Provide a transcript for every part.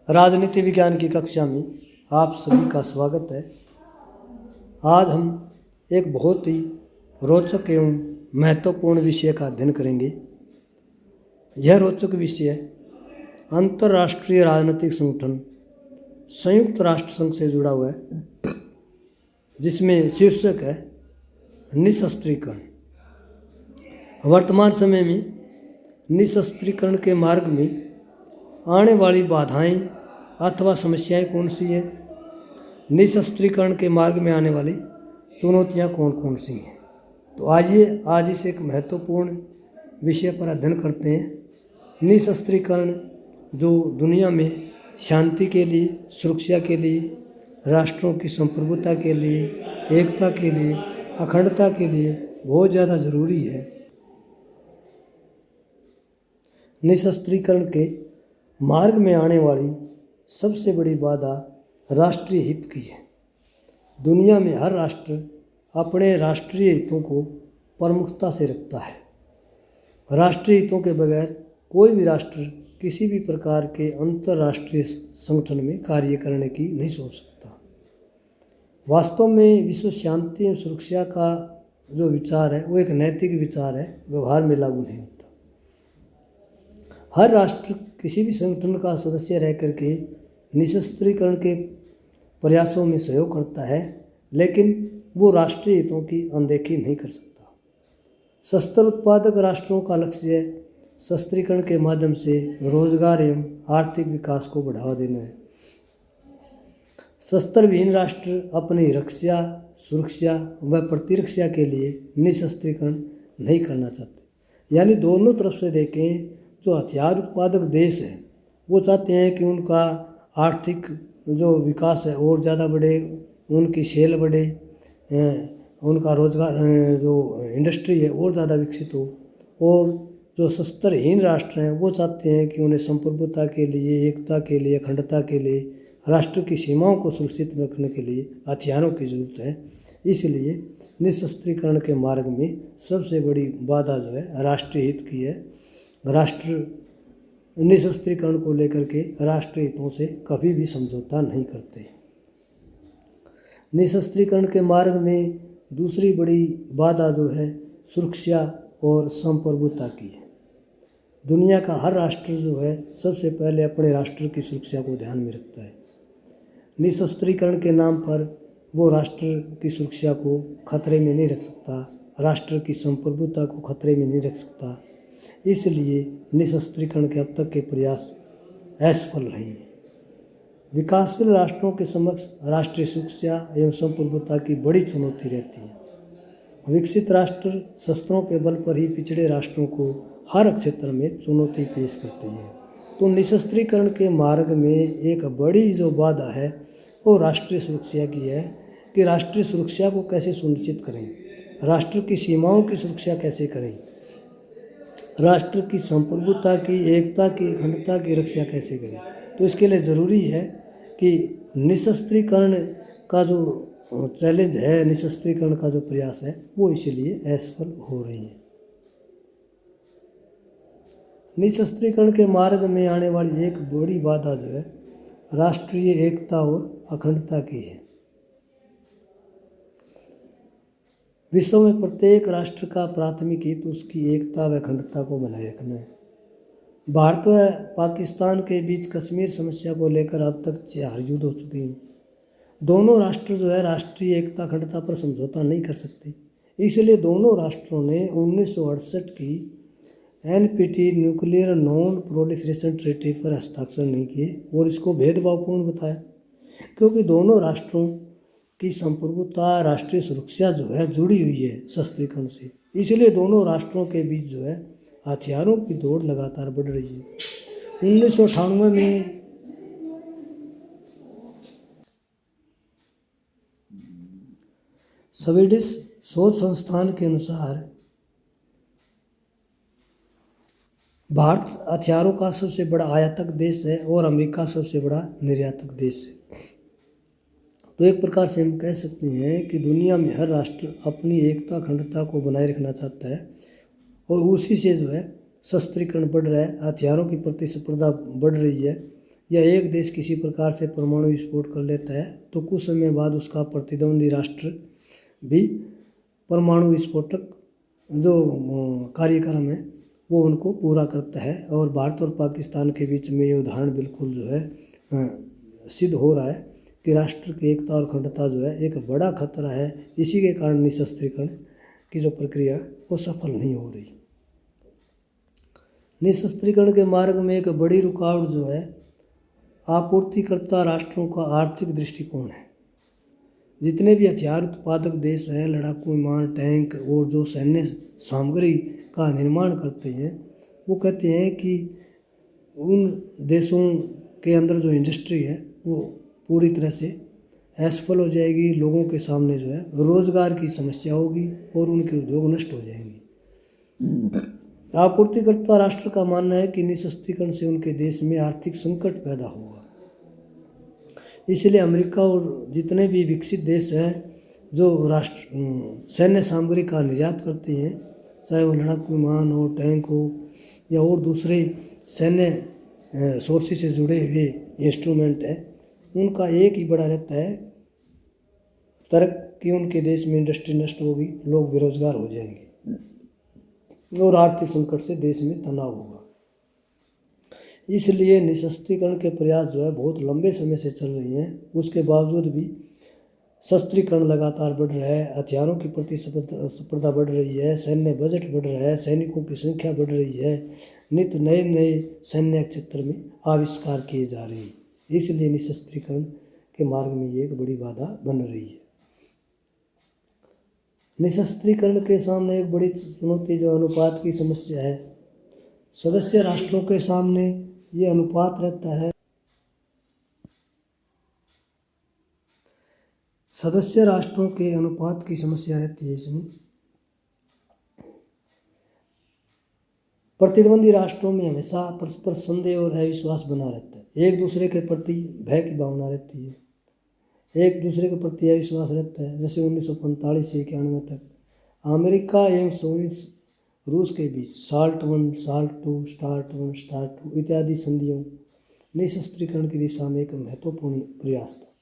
राजनीति विज्ञान की कक्षा में आप सभी का स्वागत है। आज हम एक बहुत ही रोचक एवं महत्वपूर्ण विषय का अध्ययन करेंगे। यह रोचक विषय अंतर्राष्ट्रीय राजनीतिक संगठन संयुक्त राष्ट्र संघ से जुड़ा हुआ है, जिसमें शीर्षक है निशस्त्रीकरण। वर्तमान समय में निशस्त्रीकरण के मार्ग में आने वाली बाधाएं अथवा समस्याएं कौन सी हैं? निशस्त्रीकरण के मार्ग में आने वाली चुनौतियां कौन कौन सी हैं? तो आइए आज इस एक महत्वपूर्ण विषय पर अध्ययन करते हैं। निशस्त्रीकरण जो दुनिया में शांति के लिए, सुरक्षा के लिए, राष्ट्रों की संप्रभुता के लिए, एकता के लिए, अखंडता के लिए बहुत ज़्यादा ज़रूरी है। निशस्त्रीकरण के मार्ग में आने वाली सबसे बड़ी बाधा राष्ट्रीय हित की है। दुनिया में हर राष्ट्र अपने राष्ट्रीय हितों को प्रमुखता से रखता है। राष्ट्रीय हितों के बगैर कोई भी राष्ट्र किसी भी प्रकार के अंतर्राष्ट्रीय संगठन में कार्य करने की नहीं सोच सकता। वास्तव में विश्व शांति एवं सुरक्षा का जो विचार है वो एक नैतिक विचार है, व्यवहार में लागू नहीं होता। हर राष्ट्र किसी भी संगठन का सदस्य रह करके निशस्त्रीकरण के प्रयासों में सहयोग करता है, लेकिन वो राष्ट्रीय हितों की अनदेखी नहीं कर सकता। शस्त्र उत्पादक राष्ट्रों का लक्ष्य शस्त्रीकरण के माध्यम से रोजगार एवं आर्थिक विकास को बढ़ावा देना है। शस्त्र विहीन राष्ट्र अपनी रक्षा, सुरक्षा व प्रतिरक्षा के लिए निशस्त्रीकरण नहीं करना चाहते। यानी दोनों तरफ से देखें, जो हथियार उत्पादक देश हैं वो चाहते हैं कि उनका आर्थिक जो विकास है और ज़्यादा बढ़े, उनकी सेल बढ़े, उनका रोजगार जो इंडस्ट्री है और ज़्यादा विकसित हो। और जो शस्त्रहीन राष्ट्र हैं वो चाहते हैं कि उन्हें संप्रभुता के लिए, एकता के लिए, अखंडता के लिए, राष्ट्र की सीमाओं को सुरक्षित रखने के लिए हथियारों की ज़रूरत है। इसलिए निशस्त्रीकरण के मार्ग में सबसे बड़ी बाधा जो है राष्ट्रीय हित की है। राष्ट्र निशस्त्रीकरण को लेकर के राष्ट्रीय हितों से कभी भी समझौता नहीं करते। निशस्त्रीकरण के मार्ग में दूसरी बड़ी बाधा जो है सुरक्षा और संप्रभुता की है। दुनिया का हर राष्ट्र जो है सबसे पहले अपने राष्ट्र की सुरक्षा को ध्यान में रखता है। निशस्त्रीकरण के नाम पर वो राष्ट्र की सुरक्षा को खतरे में नहीं रख सकता, राष्ट्र की संप्रभुता को खतरे में नहीं रख सकता। इसलिए निशस्त्रीकरण के अब तक के प्रयास असफल रहे हैं। विकासशील राष्ट्रों के समक्ष राष्ट्रीय सुरक्षा एवं संप्रभुता की बड़ी चुनौती रहती है। विकसित राष्ट्र शस्त्रों के बल पर ही पिछड़े राष्ट्रों को हर क्षेत्र में चुनौती पेश करते हैं। तो निशस्त्रीकरण के मार्ग में एक बड़ी जो बाधा है वो राष्ट्रीय सुरक्षा की है कि राष्ट्रीय सुरक्षा को कैसे सुनिश्चित करें, राष्ट्र की सीमाओं की सुरक्षा कैसे करें, राष्ट्र की संप्रभुता की, एकता की, अखंडता की रक्षा कैसे करें। तो इसके लिए ज़रूरी है कि निशस्त्रीकरण का जो चैलेंज है, निशस्त्रीकरण का जो प्रयास है वो इसलिए असफल हो रही है। निशस्त्रीकरण के मार्ग में आने वाली एक बड़ी बाधा जो है राष्ट्रीय एकता और अखंडता की है। विश्व में प्रत्येक राष्ट्र का प्राथमिक हित उसकी एकता व अखंडता को बनाए रखना है। भारत व पाकिस्तान के बीच कश्मीर समस्या को लेकर अब तक 4 युद्ध हो चुके हैं। दोनों राष्ट्र जो है राष्ट्रीय एकता अखंडता पर समझौता नहीं कर सकते। इसलिए दोनों राष्ट्रों ने 1968 की NPT nuclear non proliferation treaty पर हस्ताक्षर नहीं किए और इसको भेदभावपूर्ण बताया, क्योंकि दोनों राष्ट्रों की संप्रभुता, राष्ट्रीय सुरक्षा जो है जुड़ी हुई है शस्त्रीकरण से। इसलिए दोनों राष्ट्रों के बीच जो है हथियारों की दौड़ लगातार बढ़ रही है। 1998 में स्वीडिश शोध संस्थान के अनुसार भारत हथियारों का सबसे बड़ा आयातक देश है और अमेरिका सबसे बड़ा निर्यातक देश है। तो एक प्रकार से हम कह सकते हैं कि दुनिया में हर राष्ट्र अपनी एकता, अखंडता को बनाए रखना चाहता है और उसी से जो है शस्त्रीकरण बढ़ रहा है, हथियारों की प्रतिस्पर्धा बढ़ रही है। या एक देश किसी प्रकार से परमाणु विस्फोट कर लेता है तो कुछ समय बाद उसका प्रतिद्वंदी राष्ट्र भी परमाणु विस्फोटक जो कार्यक्रम है वो उनको पूरा करता है। और भारत और पाकिस्तान के बीच में ये उदाहरण बिल्कुल जो है सिद्ध हो रहा है कि राष्ट्र की एकता और अखंडता जो है एक बड़ा खतरा है। इसी के कारण निशस्त्रीकरण की जो प्रक्रिया है वो सफल नहीं हो रही। निशस्त्रीकरण के मार्ग में एक बड़ी रुकावट जो है आपूर्तिकर्ता राष्ट्रों का आर्थिक दृष्टिकोण है। जितने भी हथियार उत्पादक देश हैं, लड़ाकू विमान, टैंक और जो सैन्य सामग्री का निर्माण करते हैं, वो कहते हैं कि उन देशों के अंदर जो इंडस्ट्री है वो पूरी तरह से असफल हो जाएगी। लोगों के सामने जो है रोजगार की समस्या होगी और उनके उद्योग नष्ट हो जाएंगे। आपूर्तिकर्ता राष्ट्र का मानना है कि निशस्त्रीकरण से उनके देश में आर्थिक संकट पैदा होगा। इसलिए अमेरिका और जितने भी विकसित देश हैं जो राष्ट्र सैन्य सामग्री का निर्यात करते हैं, चाहे वो लड़ाकू विमान हो, टैंक हो या और दूसरे सैन्य सोर्सेज से जुड़े हुए इंस्ट्रूमेंट है, उनका एक ही बड़ा रहता है तर्क कि उनके देश में इंडस्ट्री नष्ट होगी, लोग बेरोजगार हो जाएंगे और आर्थिक संकट से देश में तनाव होगा। इसलिए निशस्त्रीकरण के प्रयास जो है बहुत लंबे समय से चल रही हैं। उसके बावजूद भी शस्त्रीकरण लगातार बढ़ रहा है, हथियारों की प्रतिस्पर्धा बढ़ रही है, सैन्य बजट बढ़ रहा है, सैनिकों की संख्या बढ़ रही है, नित्य नए नए सैन्य क्षेत्र में आविष्कार किए जा रहे हैं। इसलिए निशस्त्रीकरण के मार्ग में ये एक बड़ी बाधा बन रही है। निशस्त्रीकरण के सामने एक बड़ी चुनौती जो अनुपात की समस्या है। सदस्य राष्ट्रों के सामने ये अनुपात रहता है। सदस्य राष्ट्रों के अनुपात की समस्या रहती है। इसमें प्रतिद्वंदी राष्ट्रों में हमेशा परस्पर संदेह और अविश्वास बना रहता है। एक दूसरे के प्रति भय की भावना रहती है, एक दूसरे के प्रति अविश्वास रहता है। जैसे 1945 से 91 तक अमेरिका एवं सोवियत रूस के बीच SALT one, SALT two, START one, START two इत्यादि संधियों निशस्त्रीकरण की दिशा में एक महत्वपूर्ण प्रयास था।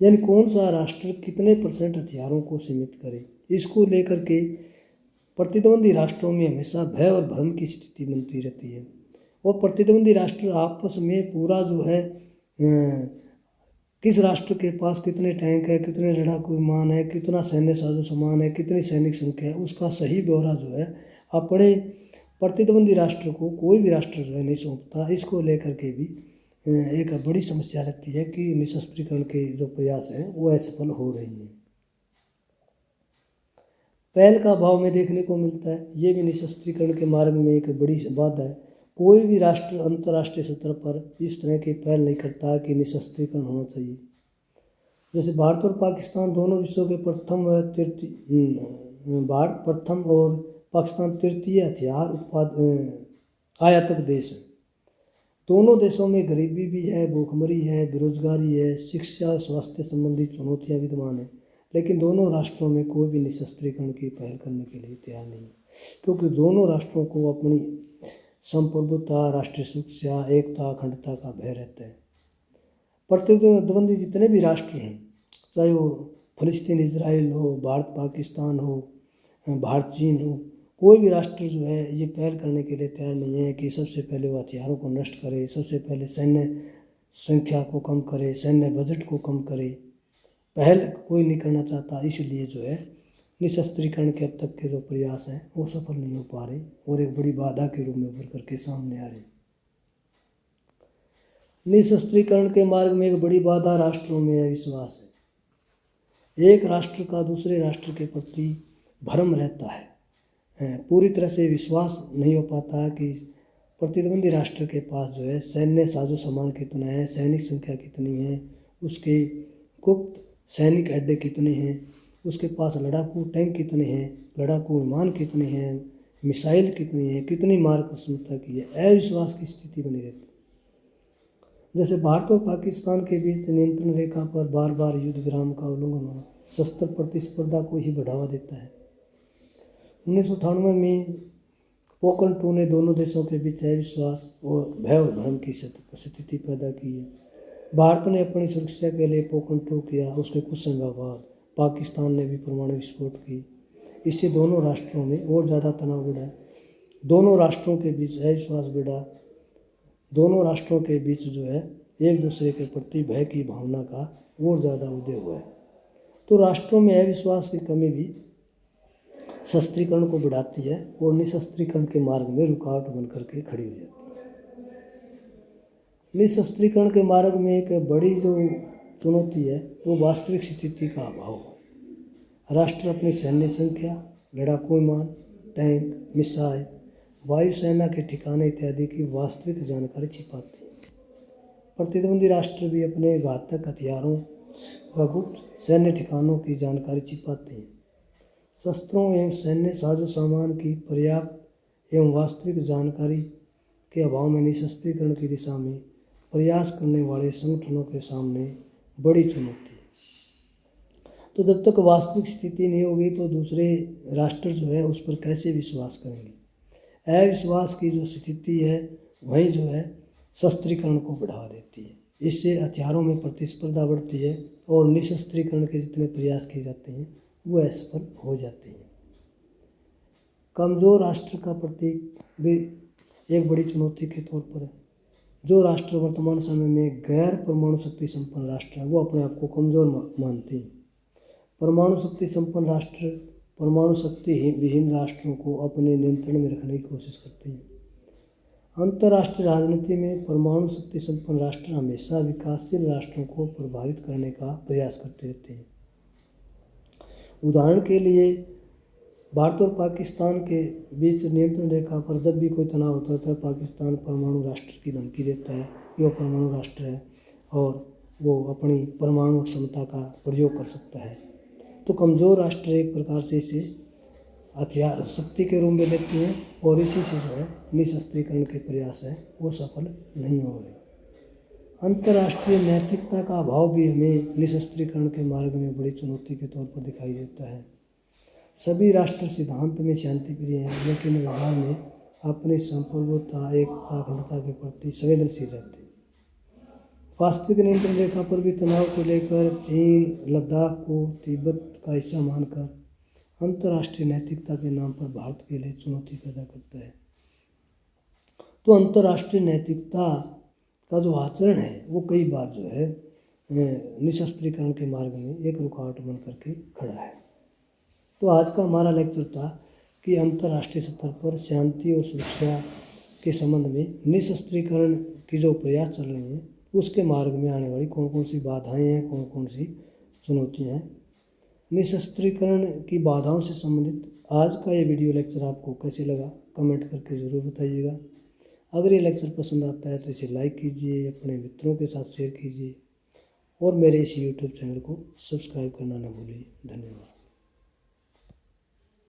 यानी कौन सा राष्ट्र कितने % हथियारों को सीमित करे, इसको लेकर के प्रतिद्वंदी राष्ट्रों में हमेशा भय और भ्रम की स्थिति बनती रहती है। और प्रतिद्वंदी राष्ट्र आपस में पूरा जो है किस राष्ट्र के पास कितने टैंक है, कितने लड़ाकू विमान है, कितना सैन्य साजो सामान है, कितनी सैनिक संख्या है, उसका सही ब्यौरा जो है अपने प्रतिद्वंदी राष्ट्र को कोई भी राष्ट्र जो है नहीं सौंपता। इसको लेकर के भी एक बड़ी समस्या रहती है कि निशस्त्रीकरण के जो प्रयास हैं वो असफल हो रही हैं। पहल का अभाव में देखने को मिलता है। ये भी निशस्त्रीकरण के मार्ग में एक बड़ी बाधा है। कोई भी राष्ट्र अंतर्राष्ट्रीय स्तर पर इस तरह की पहल नहीं करता कि निशस्त्रीकरण होना चाहिए। जैसे भारत और पाकिस्तान दोनों विश्व के प्रथम व तृतीय भारत प्रथम और पाकिस्तान तृतीय हथियार आयातक देश है। दोनों देशों में गरीबी भी है, भूखमरी है, बेरोजगारी है, शिक्षा, स्वास्थ्य संबंधी चुनौतियां विद्यमान है। लेकिन दोनों राष्ट्रों में कोई भी निशस्त्रीकरण की पहल करने के लिए तैयार नहीं है, क्योंकि दोनों राष्ट्रों को अपनी संप्रभुता, राष्ट्रीय सुरक्षा, एकता, अखंडता का भय रहता है। प्रतिद्वंदी जितने भी राष्ट्र हैं, चाहे वो फिलिस्तीन इजराइल हो, भारत पाकिस्तान हो, भारत चीन हो, कोई भी राष्ट्र जो है ये पहल करने के लिए तैयार नहीं है कि सबसे पहले वो हथियारों को नष्ट करे, सबसे पहले सैन्य संख्या को कम करे, सैन्य बजट को कम करे। पहल कोई नहीं करना चाहता। इसलिए जो है निशस्त्रीकरण के अब तक के जो प्रयास हैं वो सफल नहीं हो पा रहे और एक बड़ी बाधा के रूप में उभर करके सामने आ रहे। निशस्त्रीकरण के मार्ग में एक बड़ी बाधा राष्ट्रों में अविश्वास है। एक राष्ट्र का दूसरे राष्ट्र के प्रति भ्रम रहता है, पूरी तरह से विश्वास नहीं हो पाता कि प्रतिद्वंदी राष्ट्र के पास जो है सैन्य साजो सामान कितना है, सैनिक संख्या कितनी है, उसके गुप्त सैनिक अड्डे कितने हैं, उसके पास लड़ाकू टैंक कितने हैं, लड़ाकू विमान कितने हैं, मिसाइल कितनी है, कितनी मारक क्षमता की है। अविश्वास की स्थिति बनी रहती है। जैसे भारत और पाकिस्तान के बीच नियंत्रण रेखा पर बार बार युद्ध विराम का उल्लंघन होना शस्त्र प्रतिस्पर्धा को ही बढ़ावा देता है। 1998 में पोखरण 2 ने दोनों देशों के बीच अविश्वास और भय और भ्रम की स्थिति पैदा की है। भारत ने अपनी सुरक्षा के लिए पोखरण 2 किया, उसके कुछ समय बाद पाकिस्तान ने भी परमाणु विस्फोट की। इससे दोनों राष्ट्रों में और ज़्यादा तनाव बढ़ा, दोनों राष्ट्रों के बीच अविश्वास बढ़ा, दोनों राष्ट्रों के बीच जो है एक दूसरे के प्रति भय की भावना का और ज़्यादा उदय हुआ है। तो राष्ट्रों में अविश्वास की कमी भी शस्त्रीकरण को बढ़ाती है और निशस्त्रीकरण के मार्ग में रुकावट बन करके खड़ी हो जाती है। निशस्त्रीकरण के मार्ग में एक बड़ी जो चुनौती है वो वास्तविक स्थिति का अभाव। राष्ट्र अपनी सैन्य संख्या, लड़ाकू विमान, टैंक, मिसाइल, वायुसेना के ठिकाने इत्यादि की वास्तविक जानकारी छिपाते हैं। प्रतिद्वंदी राष्ट्र भी अपने घातक हथियारों व गुप्त सैन्य ठिकानों की जानकारी छिपाते हैं। शस्त्रों एवं सैन्य साजो सामान की पर्याप्त एवं वास्तविक जानकारी के अभाव में निशस्त्रीकरण की दिशा में प्रयास करने वाले संगठनों के सामने बड़ी चुनौती है। तो जब तक वास्तविक स्थिति नहीं होगी तो दूसरे राष्ट्र जो है उस पर कैसे विश्वास करेंगे। अविश्वास की जो स्थिति है वही जो है शस्त्रीकरण को बढ़ावा देती है। इससे हथियारों में प्रतिस्पर्धा बढ़ती है और निशस्त्रीकरण के जितने प्रयास किए जाते हैं वो असफल हो जाते हैं। कमज़ोर राष्ट्र का प्रतीक भी एक बड़ी चुनौती के तौर पर है। जो राष्ट्र वर्तमान समय में गैर परमाणु शक्ति संपन्न राष्ट्र हैं वो अपने आप को कमज़ोर मानते हैं। परमाणु शक्ति संपन्न राष्ट्र परमाणु शक्ति विहीन राष्ट्रों को अपने नियंत्रण में रखने की कोशिश करते हैं। अंतर्राष्ट्रीय राजनीति में परमाणु शक्ति संपन्न राष्ट्र हमेशा विकासशील राष्ट्रों को प्रभावित करने का प्रयास करते रहते हैं। उदाहरण के लिए भारत और पाकिस्तान के बीच नियंत्रण रेखा पर जब भी कोई तनाव होता है तो पाकिस्तान परमाणु राष्ट्र की धमकी देता है कि वो परमाणु राष्ट्र है और वो अपनी परमाणु क्षमता का प्रयोग कर सकता है। तो कमज़ोर राष्ट्र एक प्रकार से इसे हथियार शक्ति के रूप में लेते हैं और इसी से जो है निशस्त्रीकरण के प्रयास हैं वो सफल नहीं हो रहे। अंतर्राष्ट्रीय नैतिकता का अभाव भी हमें निशस्त्रीकरण के मार्ग में बड़ी चुनौती के तौर पर दिखाई देता है। सभी राष्ट्र सिद्धांत में शांति प्रिय हैं लेकिन व्यवहार में अपनी संप्रभुता, एकता, अखंडता के प्रति संवेदनशील रहते हैं। वास्तविक नियंत्रण रेखा पर भी तनाव को लेकर चीन लद्दाख को तिब्बत का हिस्सा मानकर अंतर्राष्ट्रीय नैतिकता के नाम पर भारत के लिए चुनौती पैदा करता है। तो अंतर्राष्ट्रीय नैतिकता का जो आचरण है वो कई बार जो है निशस्त्रीकरण के मार्ग में एक रुकावट बन करके खड़ा है। तो आज का हमारा लेक्चर था कि अंतर्राष्ट्रीय स्तर पर शांति और सुरक्षा के संबंध में निशस्त्रीकरण की जो प्रयास चल रहे हैं उसके मार्ग में आने वाली कौन कौन सी बाधाएं हैं, कौन कौन सी चुनौतियां हैं। निशस्त्रीकरण की बाधाओं से संबंधित आज का ये वीडियो लेक्चर आपको कैसे लगा कमेंट करके ज़रूर बताइएगा। अगर ये लेक्चर पसंद आता है तो इसे लाइक कीजिए, अपने मित्रों के साथ शेयर कीजिए और मेरे इस यूट्यूब चैनल को सब्सक्राइब करना न भूलिए। धन्यवाद।